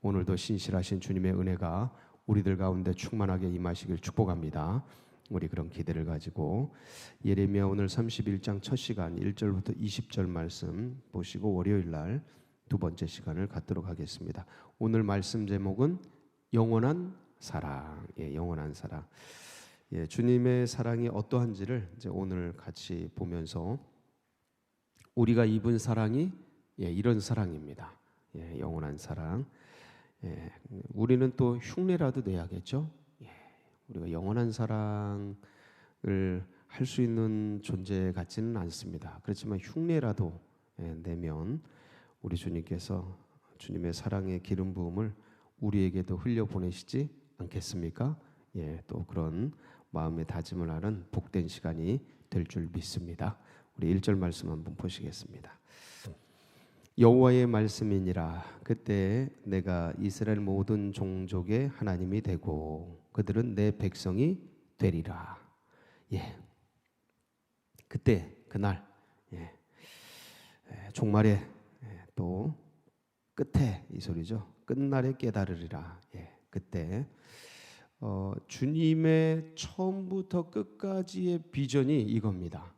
오늘도 신실하신 주님의 은혜가 우리들 가운데 충만하게 임하시길 축복합니다. 우리 그런 기대를 가지고 예레미야 오늘 31장 첫 시간 1절부터 20절 말씀 보시고 월요일 날 두 번째 시간을 갖도록 하겠습니다. 오늘 말씀 제목은 영원한 사랑. 영원한 사랑. 주님의 사랑이 어떠한지를 이제 오늘 같이 보면서 우리가 입은 사랑이 이런 사랑입니다. 영원한 사랑. 우리는 또 흉내라도 내야겠죠. 우리가 영원한 사랑을 할 수 있는 존재 같지는 않습니다. 그렇지만 흉내라도 내면 우리 주님께서 주님의 사랑의 기름 부음을 우리에게도 흘려 보내시지 않겠습니까? 또 그런 마음의 다짐을 하는 복된 시간이 될 줄 믿습니다. 우리 1절 말씀 한번 보시겠습니다. 여호와의 말씀이니라. 그때 내가 이스라엘 모든 종족의 하나님이 되고 그들은 내 백성이 되리라. 그때 그날 종말에 또 끝에 이 소리죠. 끝날에 깨달으리라. 그때 주님의 처음부터 끝까지의 비전이 이겁니다.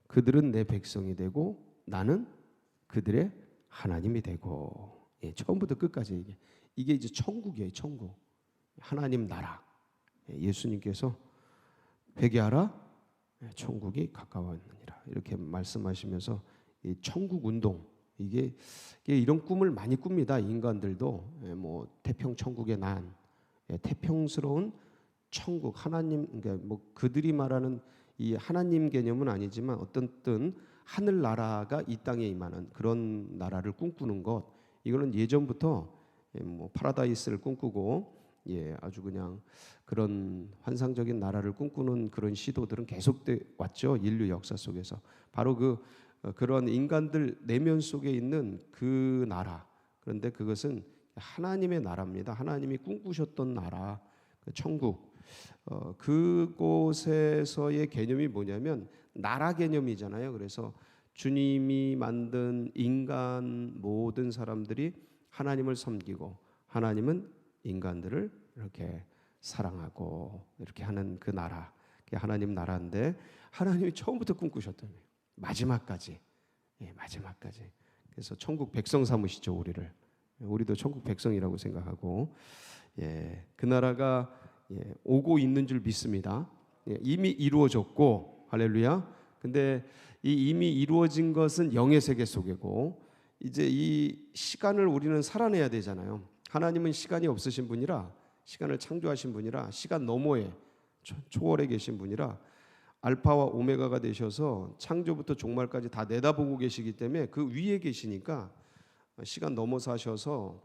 그들은 내 백성이 되고 나는 그들의 하나님이 되고. 처음부터 끝까지 이게 이제 천국이에요. 천국. 하나님 나라. 예수님께서 회개하라. 천국이 가까웠느니라. 이렇게 말씀하시면서 이 천국 운동 이게 이런 꿈을 많이 꿉니다. 인간들도 뭐 태평 천국의 난, 태평스러운 천국 하나님 그러니까 뭐 그들이 말하는 이 하나님 개념은 아니지만 어떤 하늘 나라가 이 땅에 임하는 그런 나라를 꿈꾸는 것 이거는 예전부터 뭐 파라다이스를 꿈꾸고 아주 그냥 그런 환상적인 나라를 꿈꾸는 그런 시도들은 계속돼 왔죠. 인류 역사 속에서 바로 그런 인간들 내면 속에 있는 그 나라. 그런데 그것은 하나님의 나라입니다. 하나님이 꿈꾸셨던 나라, 천국. 그곳에서의 개념이 뭐냐면 나라 개념이잖아요. 그래서 주님이 만든 인간 모든 사람들이 하나님을 섬기고 하나님은 인간들을 이렇게 사랑하고 이렇게 하는 그 나라. 그게 하나님 나라인데 하나님이 처음부터 꿈꾸셨던 거예요. 마지막까지. 마지막까지. 그래서 천국 백성 삼으시죠, 우리를. 우리도 천국 백성이라고 생각하고 그 나라가 오고 있는 줄 믿습니다. 이미 이루어졌고 할렐루야. 근데 이 이미 이루어진 것은 영의 세계 속이고 이제 이 시간을 우리는 살아내야 되잖아요. 하나님은 시간이 없으신 분이라 시간을 창조하신 분이라 시간 너머에 초월에 계신 분이라 알파와 오메가가 되셔서 창조부터 종말까지 다 내다보고 계시기 때문에 그 위에 계시니까 시간 넘어서 하셔서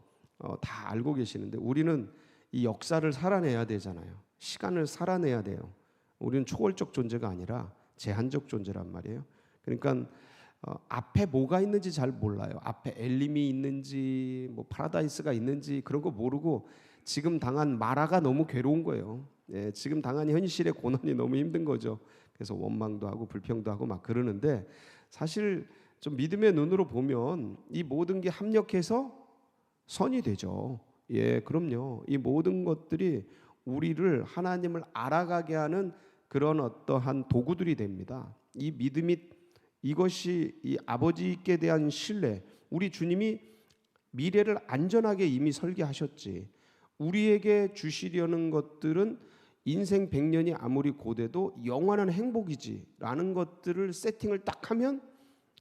다 알고 계시는데 우리는 이 역사를 살아내야 되잖아요. 시간을 살아내야 돼요. 우리는 초월적 존재가 아니라 제한적 존재란 말이에요. 그러니까 앞에 뭐가 있는지 잘 몰라요. 앞에 엘림이 있는지 뭐 파라다이스가 있는지 그런 거 모르고 지금 당한 마라가 너무 괴로운 거예요. 지금 당한 현실의 고난이 너무 힘든 거죠. 그래서 원망도 하고 불평도 하고 막 그러는데 사실 좀 믿음의 눈으로 보면 이 모든 게 합력해서 선이 되죠. 그럼요. 이 모든 것들이 우리를 하나님을 알아가게 하는 그런 어떠한 도구들이 됩니다. 이 믿음이 이것이 이 아버지께 대한 신뢰. 우리 주님이 미래를 안전하게 이미 설계하셨지. 우리에게 주시려는 것들은 인생 100년이 아무리 고돼도 영원한 행복이지라는 것들을 세팅을 딱 하면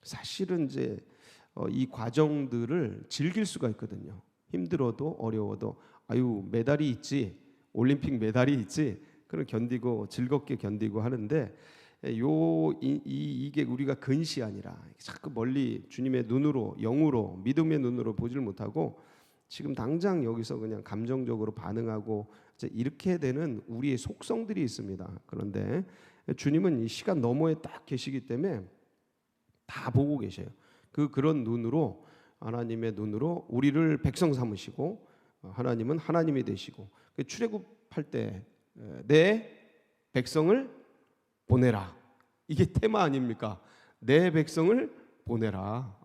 사실은 이제 이 과정들을 즐길 수가 있거든요. 힘들어도 어려워도 메달이 있지, 올림픽 메달이 있지, 그걸 견디고 즐겁게 견디고 하는데 이게 우리가 근시 아니라 자꾸 멀리 주님의 눈으로 영으로 믿음의 눈으로 보질 못하고 지금 당장 여기서 그냥 감정적으로 반응하고 이렇게 되는 우리의 속성들이 있습니다. 그런데 주님은 이 시간 너머에 딱 계시기 때문에 다 보고 계셔요. 그런 눈으로 하나님의 눈으로 우리를 백성 삼으시고 하나님은 하나님이 되시고 출애굽할 때 내 백성을 보내라. 이게 테마 아닙니까? 내 백성을 보내라.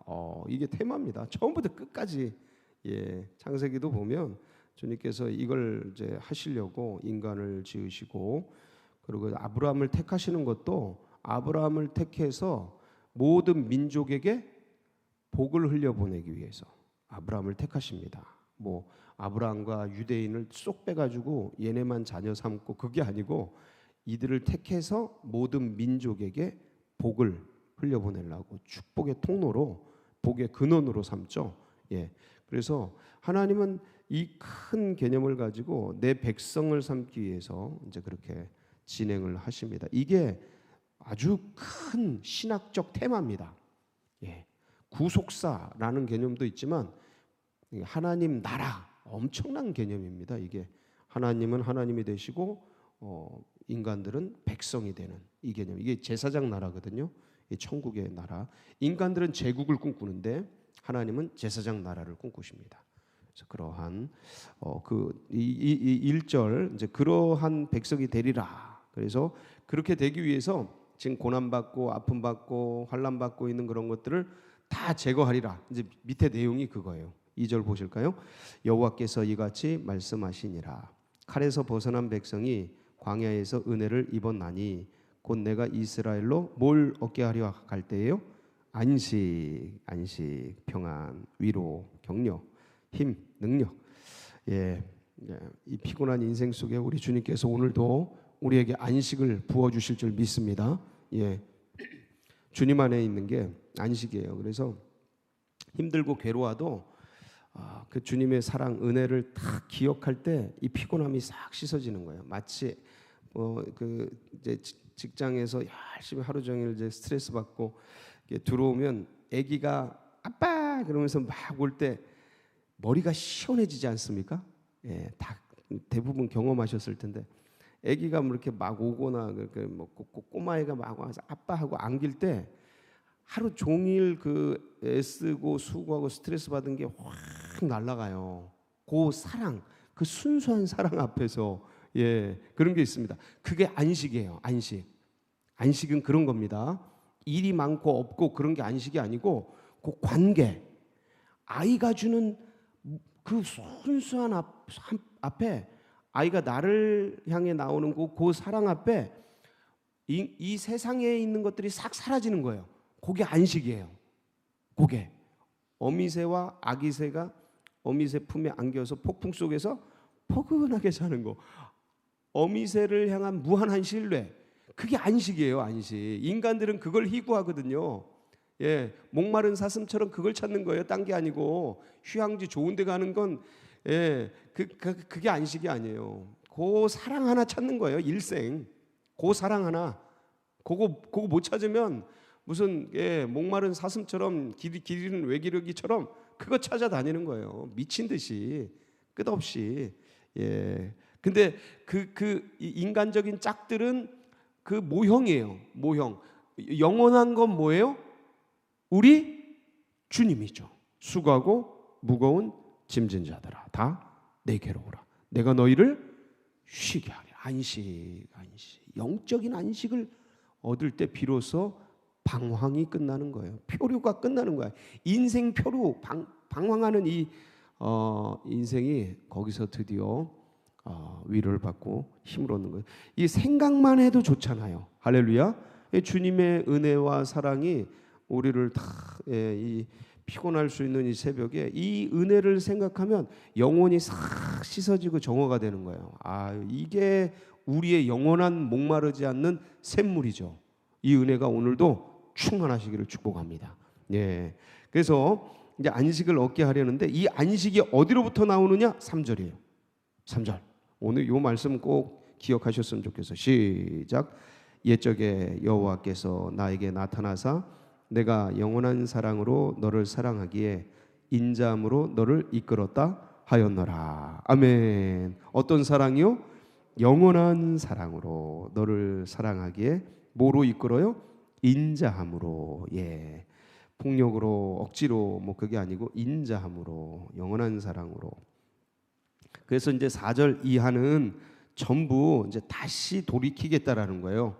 이게 테마입니다. 처음부터 끝까지 예, 창세기도 보면 주님께서 이걸 이제 하시려고 인간을 지으시고, 그리고 아브라함을 택하시는 것도 아브라함을 택해서 모든 민족에게 복을 흘려보내기 위해서 아브라함을 택하십니다. 뭐 아브라함과 유대인을 쏙 빼가지고 얘네만 자녀 삼고 그게 아니고 이들을 택해서 모든 민족에게 복을 흘려보내려고 축복의 통로로, 복의 근원으로 삼죠. 예, 그래서 하나님은 이 큰 개념을 가지고 내 백성을 삼기 위해서 이제 그렇게 진행을 하십니다. 이게 아주 큰 신학적 테마입니다. 예, 구속사라는 개념도 있지만 하나님 나라, 엄청난 개념입니다. 이게 하나님은 하나님이 되시고 인간들은 백성이 되는 이 개념. 이게 제사장 나라거든요. 이 천국의 나라. 인간들은 제국을 꿈꾸는데 하나님은 제사장 나라를 꿈꾸십니다. 그래서 그러한 이 1절 이제 그러한 백성이 되리라. 그래서 그렇게 되기 위해서 지금 고난 받고 아픔 받고 환난 받고 있는 그런 것들을 다 제거하리라. 이제 밑에 내용이 그거예요. 2절 보실까요? 여호와께서 이같이 말씀하시니라. 칼에서 벗어난 백성이 광야에서 은혜를 입었나니 곧 내가 이스라엘로 뭘 얻게 하려 할 때예요? 안식, 평안, 위로, 격려, 힘, 능력. 예, 이 피곤한 인생 속에 우리 주님께서 오늘도 우리에게 안식을 부어 주실 줄 믿습니다. 예, 주님 안에 있는 게 안식이에요. 그래서 힘들고 괴로워도 그 주님의 사랑, 은혜를 딱 기억할 때 이 피곤함이 싹 씻어지는 거예요. 마치 그 이제 직장에서 열심히 하루 종일 이제 스트레스 받고 들어오면 아기가 아빠 그러면서 막 올 때 머리가 시원해지지 않습니까? 예, 다 대부분 경험하셨을 텐데 아기가 뭐 이렇게 막 오거나 뭐 꼬마애가 막 와서 아빠하고 안길 때 하루 종일 그 애쓰고 수고하고 스트레스 받은 게 확 날아가요. 그 사랑, 그 순수한 사랑 앞에서 예, 그런 게 있습니다. 그게 안식이에요. 안식은 그런 겁니다. 일이 많고 없고 그런 게 안식이 아니고 그 관계, 아이가 주는 그 순수한 앞에 아이가 나를 향해 나오는 그 사랑 앞에 이 세상에 있는 것들이 싹 사라지는 거예요. 그게 안식이에요. 그게 어미새와 아기새가 어미새 품에 안겨서 폭풍 속에서 포근하게 사는 거, 어미새를 향한 무한한 신뢰, 그게 안식이에요. 안식. 인간들은 그걸 희구하거든요. 예, 목마른 사슴처럼 그걸 찾는 거예요. 딴 게 아니고 휴양지 좋은 데 가는 건 예, 그게 안식이 아니에요. 그 사랑 하나 찾는 거예요. 일생. 그 사랑 하나. 그거 못 찾으면 무슨 목마른 사슴처럼 기르는 외기르기처럼 그거 찾아다니는 거예요. 미친 듯이 끝없이. 예. 근데 그 인간적인 짝들은 그 모형이에요. 모형. 영원한 건 뭐예요? 우리 주님이죠. 수고하고 무거운 짐진 자들아 다 내게로 오라. 내가 너희를 쉬게 하리. 안식. 영적인 안식을 얻을 때 비로소 방황이 끝나는 거예요. 표류가 끝나는 거예요. 인생 표류, 방황하는 이 인생이 거기서 드디어 위로를 받고 힘을 얻는 거예요. 이 생각만 해도 좋잖아요. 할렐루야. 주님의 은혜와 사랑이 우리를 다 이 피곤할 수 있는 이 새벽에 이 은혜를 생각하면 영혼이 싹 씻어지고 정화가 되는 거예요. 이게 우리의 영원한 목마르지 않는 샘물이죠. 이 은혜가 오늘도 충만하시기를 축복합니다. 예. 그래서 이제 안식을 얻게 하려는데 이 안식이 어디로부터 나오느냐? 3절이에요. 3절. 오늘 이 말씀 꼭 기억하셨으면 좋겠어요. 시작. 옛적에 여호와께서 나에게 나타나사 내가 영원한 사랑으로 너를 사랑하기에 인자함으로 너를 이끌었다 하였노라. 아멘. 어떤 사랑이요? 영원한 사랑으로 너를 사랑하기에 뭐로 이끌어요? 인자함으로. 예. 폭력으로 억지로 뭐 그게 아니고 인자함으로, 영원한 사랑으로. 그래서 이제 4절 이하는 전부 이제 다시 돌이키겠다라는 거예요.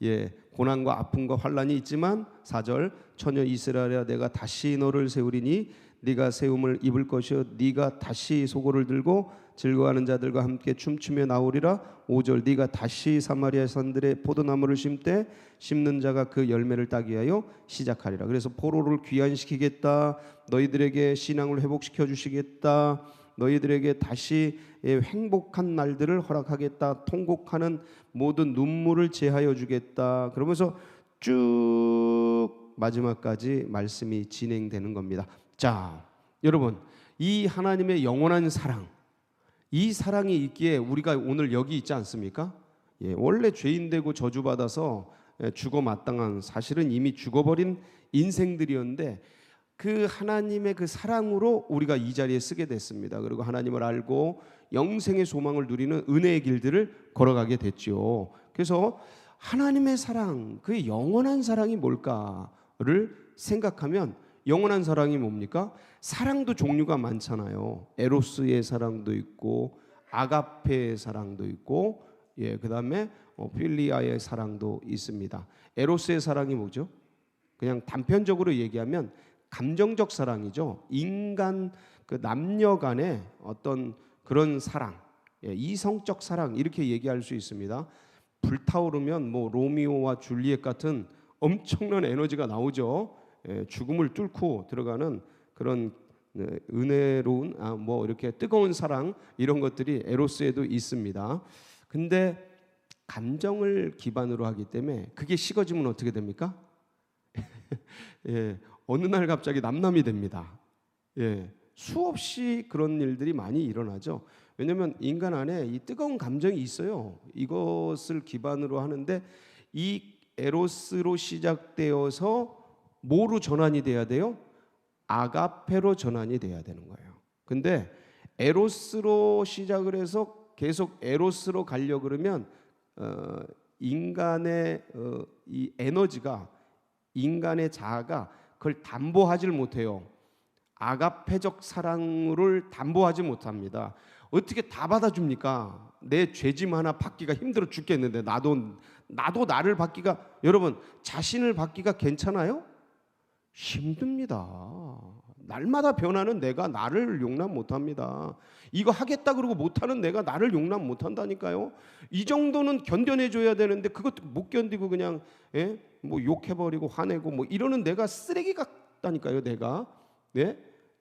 예, 고난과 아픔과 환란이 있지만 4절 처녀 이스라엘아 내가 다시 너를 세우리니 네가 세움을 입을 것이요 네가 다시 소고를 들고 즐거워하는 자들과 함께 춤추며 나오리라. 5절 네가 다시 사마리아 산들의 포도나무를 심되 심는 자가 그 열매를 따기 위하여 시작하리라. 그래서 포로를 귀환시키겠다. 너희들에게 신앙을 회복시켜 주시겠다. 너희들에게 다시 행복한 날들을 허락하겠다. 통곡하는 모든 눈물을 제하여 주겠다. 그러면서 쭉 마지막까지 말씀이 진행되는 겁니다. 자, 여러분, 이 하나님의 영원한 사랑, 이 사랑이 있기에 우리가 오늘 여기 있지 않습니까? 원래 죄인 되고 저주받아서 죽어 마땅한, 사실은 이미 죽어버린 인생들이었는데 그 하나님의 그 사랑으로 우리가 이 자리에 쓰게 됐습니다. 그리고 하나님을 알고 영생의 소망을 누리는 은혜의 길들을 걸어가게 됐죠. 그래서 하나님의 사랑, 그 영원한 사랑이 뭘까를 생각하면 영원한 사랑이 뭡니까? 사랑도 종류가 많잖아요. 에로스의 사랑도 있고 아가페의 사랑도 있고 그다음에 필리아의 사랑도 있습니다. 에로스의 사랑이 뭐죠? 그냥 단편적으로 얘기하면 감정적 사랑이죠. 인간 그 남녀 간의 어떤 그런 사랑, 이성적 사랑 이렇게 얘기할 수 있습니다. 불타오르면 뭐 로미오와 줄리엣 같은 엄청난 에너지가 나오죠. 죽음을 뚫고 들어가는 그런 은혜로운 뭐 이렇게 뜨거운 사랑 이런 것들이 에로스에도 있습니다. 근데 감정을 기반으로 하기 때문에 그게 식어지면 어떻게 됩니까? 어느 날 갑자기 남남이 됩니다. 수없이 그런 일들이 많이 일어나죠. 왜냐하면 인간 안에 이 뜨거운 감정이 있어요. 이것을 기반으로 하는데 이 에로스로 시작되어서 뭐로 전환이 돼야 돼요? 아가페로 전환이 돼야 되는 거예요. 근데 에로스로 시작을 해서 계속 에로스로 가려고 그러면 인간의 이 에너지가, 인간의 자아가 그걸 담보하지를 못해요. 아가페적 사랑을 담보하지 못합니다. 어떻게 다 받아줍니까? 내 죄짐 하나 받기가 힘들어 죽겠는데 나도 나를 받기가, 여러분 자신을 받기가 괜찮아요? 힘듭니다. 날마다 변하는 내가 나를 용납 못합니다. 이거 하겠다 그러고 못하는 내가 나를 용납 못한다니까요. 이 정도는 견뎌내줘야 되는데 그것도 못 견디고 그냥 뭐 욕해버리고 화내고 뭐 이러는 내가 쓰레기 같다니까요. 내가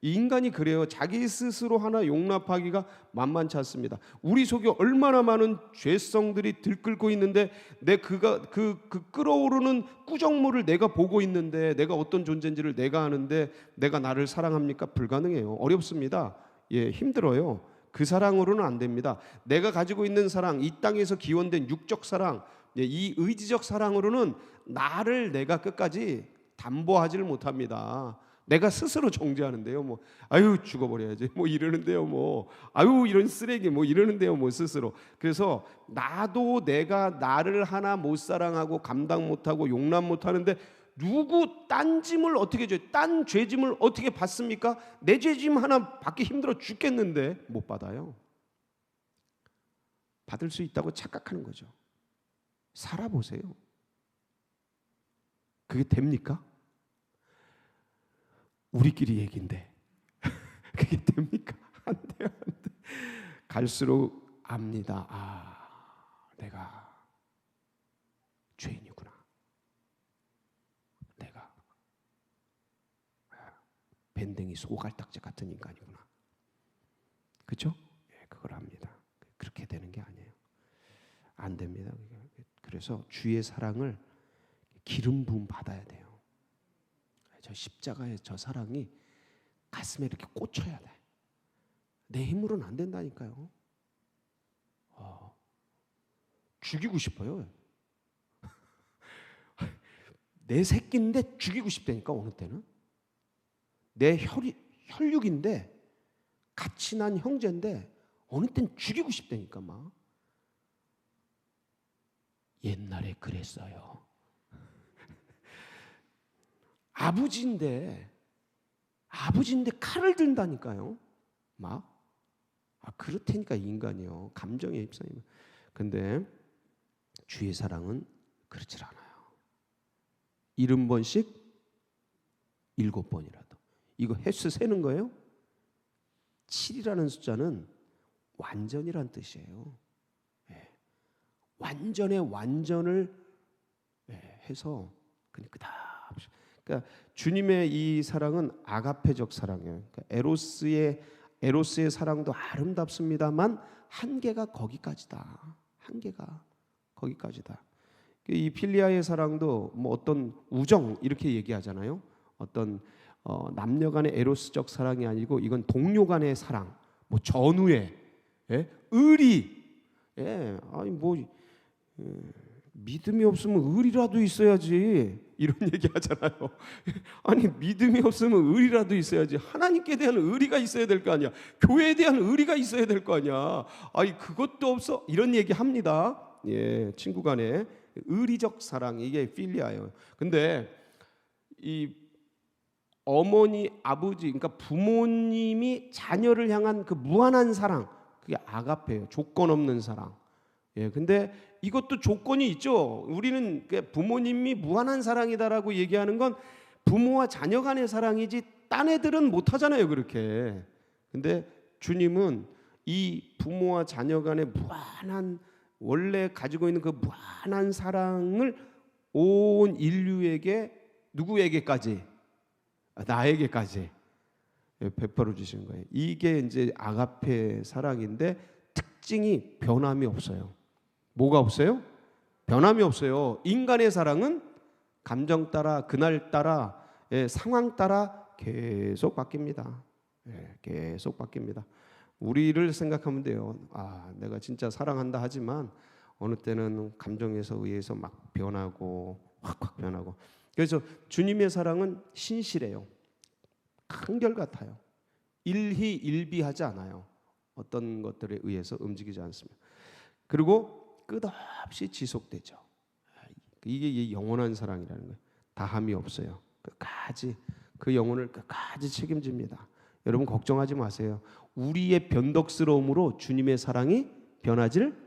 이 인간이 그래요. 자기 스스로 하나 용납하기가 만만치 않습니다. 우리 속에 얼마나 많은 죄성들이 들끓고 있는데 내 그 끓어오르는 꾸정물을 내가 보고 있는데 내가 어떤 존재인지를 내가 아는데 내가 나를 사랑합니까? 불가능해요. 어렵습니다. 힘들어요. 그 사랑으로는 안 됩니다. 내가 가지고 있는 사랑, 이 땅에서 기원된 육적 사랑, 이 의지적 사랑으로는 나를 내가 끝까지 담보하지를 못합니다. 내가 스스로 정죄하는데요. 뭐 아유 죽어버려야지 뭐 이러는데요. 뭐 아유 이런 쓰레기 뭐 이러는데요. 뭐 스스로. 그래서 나도 내가 나를 하나 못 사랑하고 감당 못하고 용납 못하는데 누구 딴 짐을 어떻게 줘요? 딴 죄짐을 어떻게 받습니까? 내 죄짐 하나 받기 힘들어 죽겠는데 못 받아요. 받을 수 있다고 착각하는 거죠. 살아보세요. 그게 됩니까? 우리끼리 얘기인데 그게 됩니까? 안 돼요, 안 돼. 갈수록 압니다. 내가 죄인이구나. 내가 밴댕이 소갈딱지 같은 인간이구나. 그렇죠? 그걸 압니다. 그렇게 되는 게 아니에요. 안 됩니다. 그래서 주의 사랑을 기름 부음 받아야 돼요. 저 십자가의 저 사랑이 가슴에 이렇게 꽂혀야 돼. 내 힘으로는 안 된다니까요. 죽이고 싶어요. 내 새끼인데 죽이고 싶다니까. 어느 때는 내 혈육인데 같이 난 형제인데 어느 때는 죽이고 싶다니까. 막 옛날에 그랬어요. 아버지인데 칼을 든다니까요. 막 그렇다니까 인간이요. 감정에 휩싸이면. 근데 주의 사랑은 그렇지 않아요. 70번씩 7번이라도 이거 횟수 세는 거예요? 7이라는 숫자는 완전이란 뜻이에요. 완전의 완전을 해서 그냥 끝없이. 그러니까 주님의 이 사랑은 아가페적 사랑이에요. 그러니까 에로스의 사랑도 아름답습니다만 한계가 거기까지다. 한계가 거기까지다. 이 필리아의 사랑도 뭐 어떤 우정 이렇게 얘기하잖아요. 어떤 남녀간의 에로스적 사랑이 아니고 이건 동료 간의 사랑, 뭐 전우애, 의리, 아니 뭐 믿음이 없으면 의리라도 있어야지 이런 얘기 하잖아요. 아니 믿음이 없으면 의리라도 있어야지. 하나님께 대한 의리가 있어야 될 거 아니야. 교회에 대한 의리가 있어야 될 거 아니야. 아니 그것도 없어 이런 얘기 합니다. 친구 간에 의리적 사랑, 이게 필리아예요. 근데 이 어머니, 아버지, 그러니까 부모님이 자녀를 향한 그 무한한 사랑, 그게 아가페예요. 조건 없는 사랑. 근데 이것도 조건이 있죠. 우리는 부모님이 무한한 사랑이다라고 얘기하는 건 부모와 자녀 간의 사랑이지 딴 애들은 못 하잖아요, 그렇게. 근데 주님은 이 부모와 자녀 간의 무한한, 원래 가지고 있는 그 무한한 사랑을 온 인류에게, 누구에게까지? 나에게까지 베풀어 주시는 거예요. 이게 이제 아가페 사랑인데 특징이 변함이 없어요. 뭐가 없어요? 변함이 없어요. 인간의 사랑은 감정 따라, 그날 따라, 상황 따라 계속 바뀝니다. 계속 바뀝니다. 우리를 생각하면 돼요. 내가 진짜 사랑한다 하지만 어느 때는 감정에서 의해서 막 변하고 확 변하고. 그래서 주님의 사랑은 신실해요. 한결같아요. 일희일비하지 않아요. 어떤 것들에 의해서 움직이지 않습니다. 그리고 끝없이 지속되죠. 이게 영원한 사랑이라는 거예요. 다함이 없어요. 끝까지 그 영혼을 끝까지 책임집니다. 여러분 걱정하지 마세요. 우리의 변덕스러움으로 주님의 사랑이 변하질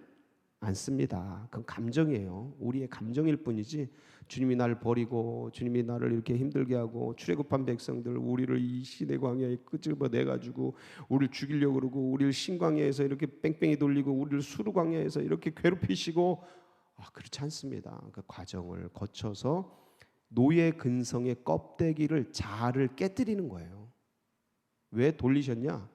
않습니다. 그건 감정이에요. 우리의 감정일 뿐이지 주님이 나를 버리고 주님이 나를 이렇게 힘들게 하고 출애굽한 백성들 우리를 이 시내 광야에 끄집어내 가지고 우리를 죽이려고 그러고 우리를 신광야에서 이렇게 뺑뺑이 돌리고 우리를 수르 광야에서 이렇게 괴롭히시고 그렇지 않습니다. 그 과정을 거쳐서 노예 근성의 껍데기를 자아를 깨뜨리는 거예요. 왜 돌리셨냐?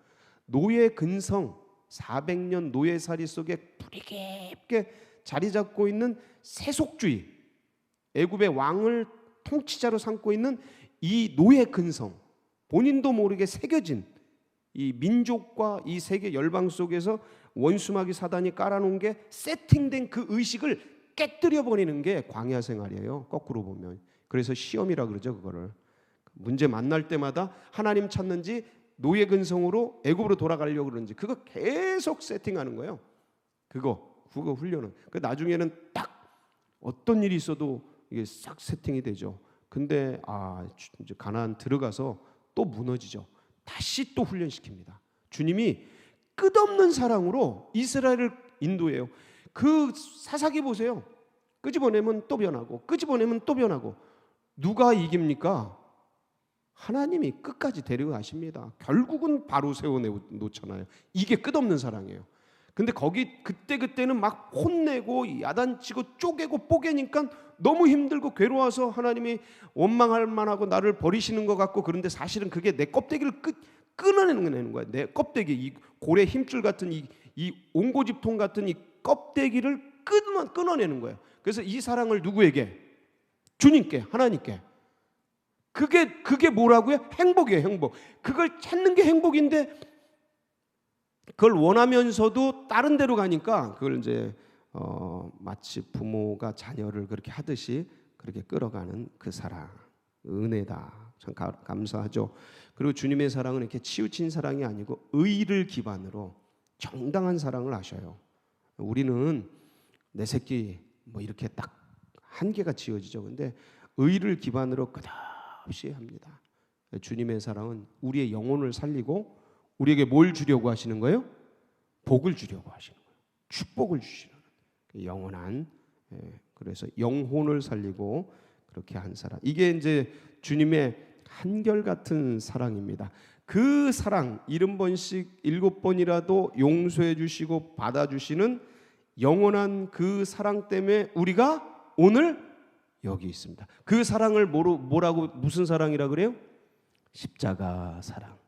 노예 근성 400년 노예살이 속에 뿌리 깊게 자리 잡고 있는 세속주의, 애굽의 왕을 통치자로 삼고 있는 이 노예 근성, 본인도 모르게 새겨진 이 민족과 이 세계 열방 속에서 원수마귀 사단이 깔아놓은 게 세팅된 그 의식을 깨뜨려 버리는 게 광야 생활이에요. 거꾸로 보면. 그래서 시험이라 그러죠. 그거를 문제 만날 때마다 하나님 찾는지 노예 근성으로 애굽으로 돌아가려고 그러는지 그거 계속 세팅하는 거예요. 그거 훈련은. 그 나중에는 딱 어떤 일이 있어도 이게 싹 세팅이 되죠. 근데 이제 가나안 들어가서 또 무너지죠. 다시 또 훈련시킵니다. 주님이 끝없는 사랑으로 이스라엘을 인도해요. 그 사사기 보세요. 끄집어내면 또 변하고 끄집어내면 또 변하고. 누가 이깁니까? 하나님이 끝까지 데려가십니다. 결국은 바로 세워놓잖아요. 이게 끝없는 사랑이에요. 근데 그때는 막 혼내고 야단치고 쪼개고 뽀개니까 너무 힘들고 괴로워서 하나님이 원망할 만하고 나를 버리시는 것 같고, 그런데 사실은 그게 내 껍데기를 끊어내는 거예요. 내 껍데기, 이 고래 힘줄 같은 이 옹고집통 같은 이 껍데기를 끊어내는 거예요. 그래서 이 사랑을 누구에게? 주님께, 하나님께. 그게 뭐라고요? 행복이에요, 행복. 그걸 찾는 게 행복인데 그걸 원하면서도 다른 데로 가니까 그걸 이제 마치 부모가 자녀를 그렇게 하듯이 그렇게 끌어가는 그 사랑, 은혜다. 참 감사하죠. 그리고 주님의 사랑은 이렇게 치우친 사랑이 아니고 의를 기반으로 정당한 사랑을 하셔요. 우리는 내 새끼 뭐 이렇게 딱 한계가 지어지죠. 근데 의를 기반으로 끝없이 합니다. 주님의 사랑은 우리의 영혼을 살리고 우리에게 뭘 주려고 하시는 거예요? 복을 주려고 하시는 거예요. 축복을 주시는 영원한, 그래서 영혼을 살리고 그렇게 한 사랑. 이게 이제 주님의 한결같은 사랑입니다. 그 사랑 70번씩 7번이라도 용서해 주시고 받아주시는 영원한 그 사랑 때문에 우리가 오늘 여기 있습니다. 그 사랑을 뭐라고 무슨 사랑이라 그래요? 십자가 사랑.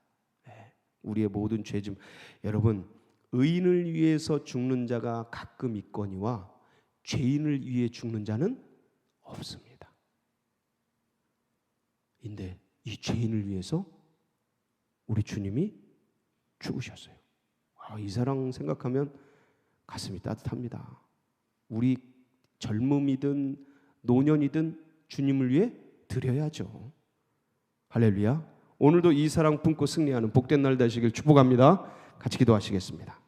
우리의 모든 죄짐. 여러분, 의인을 위해서 죽는 자가 가끔 있거니와 죄인을 위해 죽는 자는 없습니다. 근데 이 죄인을 위해서 우리 주님이 죽으셨어요. 이 사랑 생각하면 가슴이 따뜻합니다. 우리 젊음이든 노년이든 주님을 위해 드려야죠. 할렐루야. 오늘도 이 사랑 품고 승리하는 복된 날 되시길 축복합니다. 같이 기도하시겠습니다.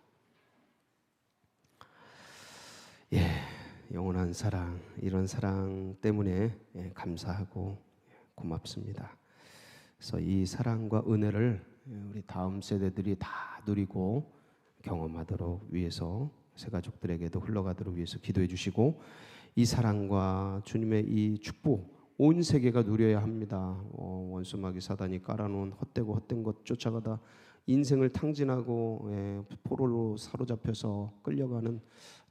영원한 사랑, 이런 사랑 때문에 감사하고 고맙습니다. 그래서 이 사랑과 은혜를 우리 다음 세대들이 다 누리고 경험하도록 위해서 새가족들에게도 흘러가도록 위해서 기도해 주시고, 이 사랑과 주님의 이 축복 온 세계가 누려야 합니다. 원수마귀 사단이 깔아놓은 헛되고 헛된 것 쫓아가다 인생을 탕진하고 포로로 사로잡혀서 끌려가는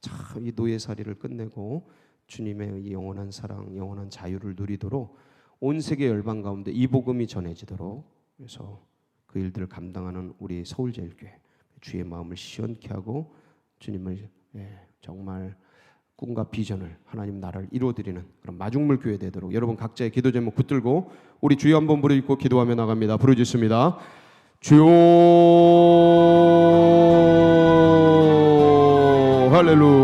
참 이 노예살이를 끝내고 주님의 이 영원한 사랑, 영원한 자유를 누리도록 온 세계 열방 가운데 이 복음이 전해지도록, 그래서 그 일들을 감당하는 우리 서울제일교회 주의 마음을 시원케 하고 주님을 정말 꿈과 비전을, 하나님 나라를 이루어드리는 그런 마중물 교회 되도록 여러분 각자의 기도 제목 붙들고 우리 주여 한번 부르짖고 기도하며 나갑니다. 부르짖습니다. 주여, 할렐루야.